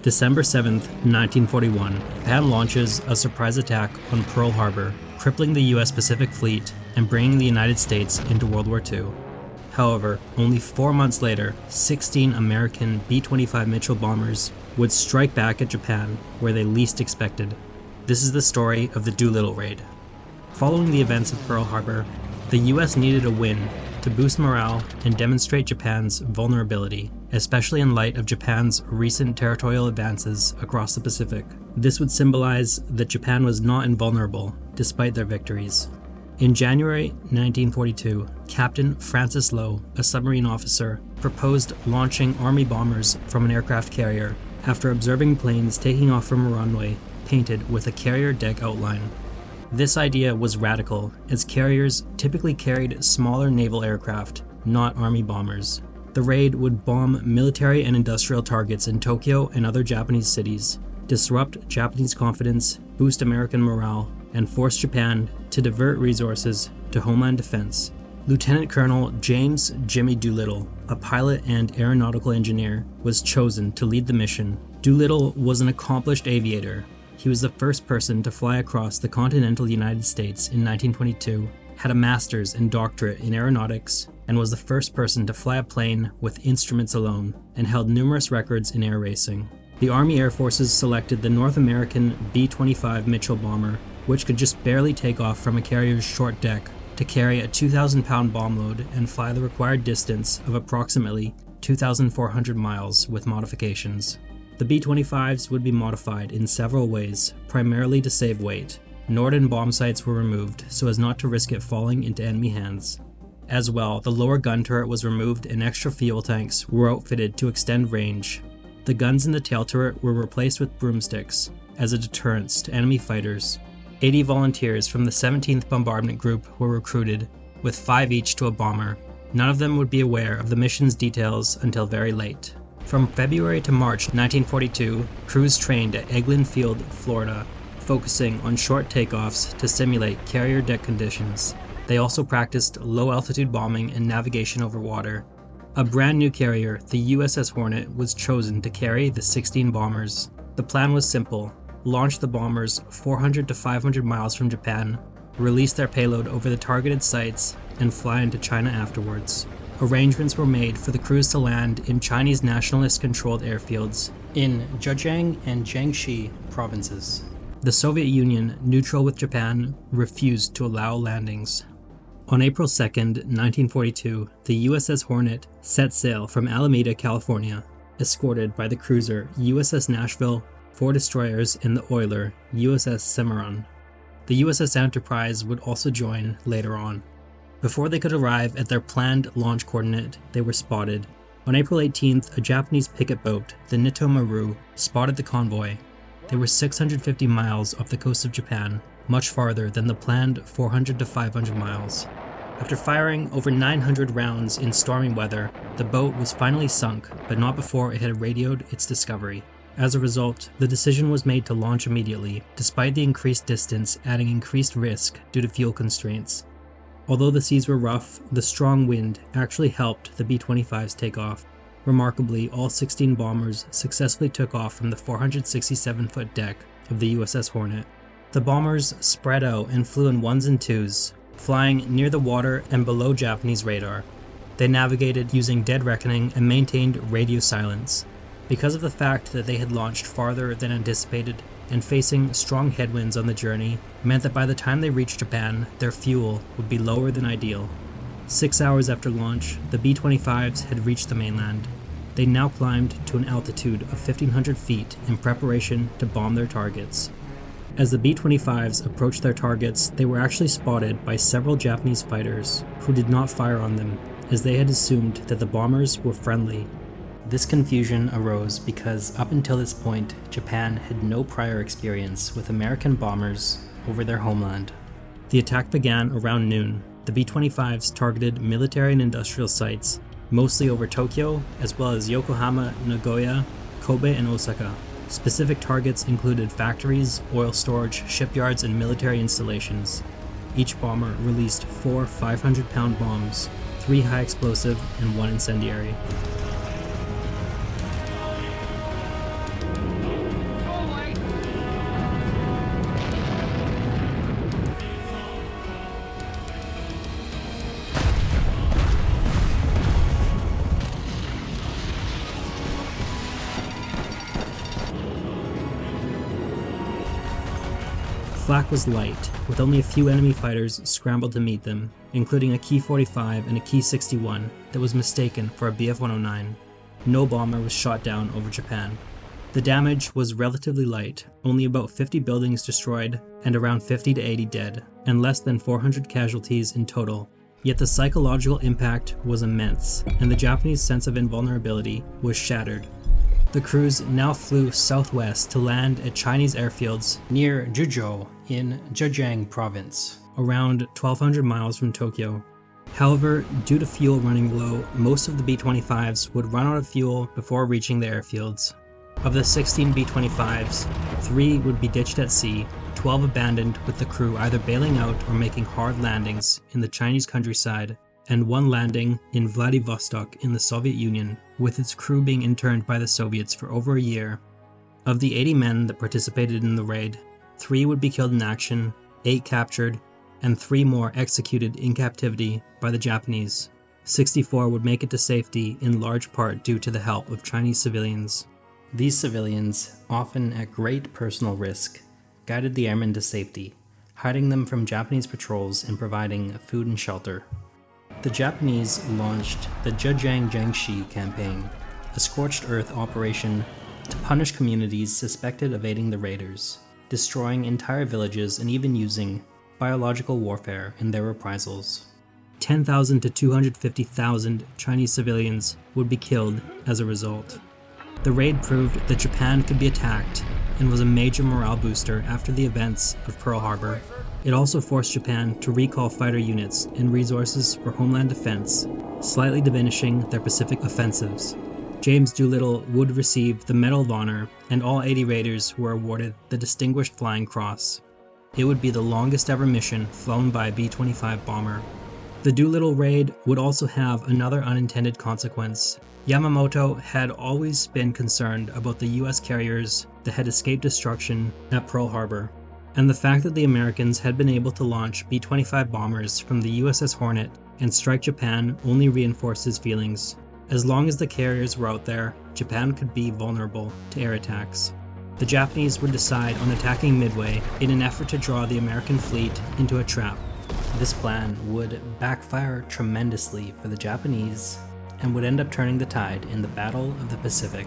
December 7th, 1941, Japan launches a surprise attack on Pearl Harbor, crippling the U.S. Pacific Fleet and bringing the United States into World War II. However, only 4 months later, 16 American B-25 Mitchell bombers would strike back at Japan where they least expected. This is the story of the Doolittle Raid. Following the events of Pearl Harbor, the U.S. needed a win to boost morale and demonstrate Japan's vulnerability, especially in light of Japan's recent territorial advances across the Pacific. This would symbolize that Japan was not invulnerable despite their victories. In January 1942, Captain Francis Lowe, a submarine officer, proposed launching Army bombers from an aircraft carrier after observing planes taking off from a runway painted with a carrier deck outline. This idea was radical, as carriers typically carried smaller naval aircraft, not Army bombers. The raid would bomb military and industrial targets in Tokyo and other Japanese cities, disrupt Japanese confidence, boost American morale, and force Japan to divert resources to homeland defense. Lieutenant Colonel James "Jimmy" Doolittle, a pilot and aeronautical engineer, was chosen to lead the mission. Doolittle was an accomplished aviator. He was the first person to fly across the continental United States in 1922, had a master's and doctorate in aeronautics, and was the first person to fly a plane with instruments alone, and held numerous records in air racing. The Army Air Forces selected the North American B-25 Mitchell bomber, which could just barely take off from a carrier's short deck to carry a 2,000-pound bomb load and fly the required distance of approximately 2,400 miles with modifications. The B-25s would be modified in several ways, primarily to save weight. Norden bomb sights were removed so as not to risk it falling into enemy hands. As well, the lower gun turret was removed and extra fuel tanks were outfitted to extend range. The guns in the tail turret were replaced with broomsticks as a deterrence to enemy fighters. 80 volunteers from the 17th Bombardment Group were recruited, with 5 each to a bomber. None of them would be aware of the mission's details until very late. From February to March 1942, crews trained at Eglin Field, Florida, focusing on short takeoffs to simulate carrier deck conditions. They also practiced low-altitude bombing and navigation over water. A brand new carrier, the USS Hornet, was chosen to carry the 16 bombers. The plan was simple: launch the bombers 400 to 500 miles from Japan, release their payload over the targeted sites, and fly into China afterwards. Arrangements were made for the crews to land in Chinese nationalist-controlled airfields in Zhejiang and Jiangxi provinces. The Soviet Union, neutral with Japan, refused to allow landings. On April 2, 1942, the USS Hornet set sail from Alameda, California, escorted by the cruiser USS Nashville, 4 destroyers, and the oiler USS Cimarron. The USS Enterprise would also join later on. Before they could arrive at their planned launch coordinate, they were spotted. On April 18th, a Japanese picket boat, the Nito Maru, spotted the convoy. They were 650 miles off the coast of Japan, much farther than the planned 400 to 500 miles. After firing over 900 rounds in stormy weather, the boat was finally sunk, but not before it had radioed its discovery. As a result, the decision was made to launch immediately, despite the increased distance adding increased risk due to fuel constraints. Although the seas were rough, the strong wind actually helped the B-25s take off. Remarkably, all 16 bombers successfully took off from the 467-foot deck of the USS Hornet. The bombers spread out and flew in 1s and 2s, flying near the water and below Japanese radar. They navigated using dead reckoning and maintained radio silence. Because of the fact that they had launched farther than anticipated, and facing strong headwinds on the journey meant that by the time they reached Japan, their fuel would be lower than ideal. 6 hours after launch, the B-25s had reached the mainland. They now climbed to an altitude of 1,500 feet in preparation to bomb their targets. As the B-25s approached their targets, they were actually spotted by several Japanese fighters who did not fire on them, as they had assumed that the bombers were friendly. This confusion arose because up until this point, Japan had no prior experience with American bombers over their homeland. The attack began around noon. The B-25s targeted military and industrial sites, mostly over Tokyo, as well as Yokohama, Nagoya, Kobe, and Osaka. Specific targets included factories, oil storage, shipyards, and military installations. Each bomber released 4 500-pound bombs, 3 high explosive, and 1 incendiary. flak was light, with only a few enemy fighters scrambled to meet them, including a Ki-45 and a Ki-61 that was mistaken for a Bf-109. No bomber was shot down over Japan. The damage was relatively light, only about 50 buildings destroyed and around 50 to 80 dead, and less than 400 casualties in total. Yet the psychological impact was immense, and the Japanese sense of invulnerability was shattered. The crews now flew southwest to land at Chinese airfields near Juzhou in Zhejiang province, around 1,200 miles from Tokyo. However, due to fuel running low, most of the B-25s would run out of fuel before reaching the airfields. Of the 16 B-25s, 3 would be ditched at sea, 12 abandoned with the crew either bailing out or making hard landings in the Chinese countryside, and 1 landing in Vladivostok in the Soviet Union, with its crew being interned by the Soviets for over a year. Of the 80 men that participated in the raid, 3 would be killed in action, 8 captured, and 3 more executed in captivity by the Japanese. 64 would make it to safety in large part due to the help of Chinese civilians. These civilians, often at great personal risk, guided the airmen to safety, hiding them from Japanese patrols and providing food and shelter. The Japanese launched the Zhejiang Jiangxi campaign, a scorched earth operation to punish communities suspected of aiding the raiders, destroying entire villages and even using biological warfare in their reprisals. 10,000 to 250,000 Chinese civilians would be killed as a result. The raid proved that Japan could be attacked and was a major morale booster after the events of Pearl Harbor. It also forced Japan to recall fighter units and resources for homeland defense, slightly diminishing their Pacific offensives. James Doolittle would receive the Medal of Honor, and all 80 raiders were awarded the Distinguished Flying Cross. It would be the longest ever mission flown by a B-25 bomber. The Doolittle Raid would also have another unintended consequence. Yamamoto had always been concerned about the US carriers that had escaped destruction at Pearl Harbor, and the fact that the Americans had been able to launch B-25 bombers from the USS Hornet and strike Japan only reinforced his feelings. As long as the carriers were out there, Japan could be vulnerable to air attacks. The Japanese would decide on attacking Midway in an effort to draw the American fleet into a trap. This plan would backfire tremendously for the Japanese and would end up turning the tide in the Battle of the Pacific.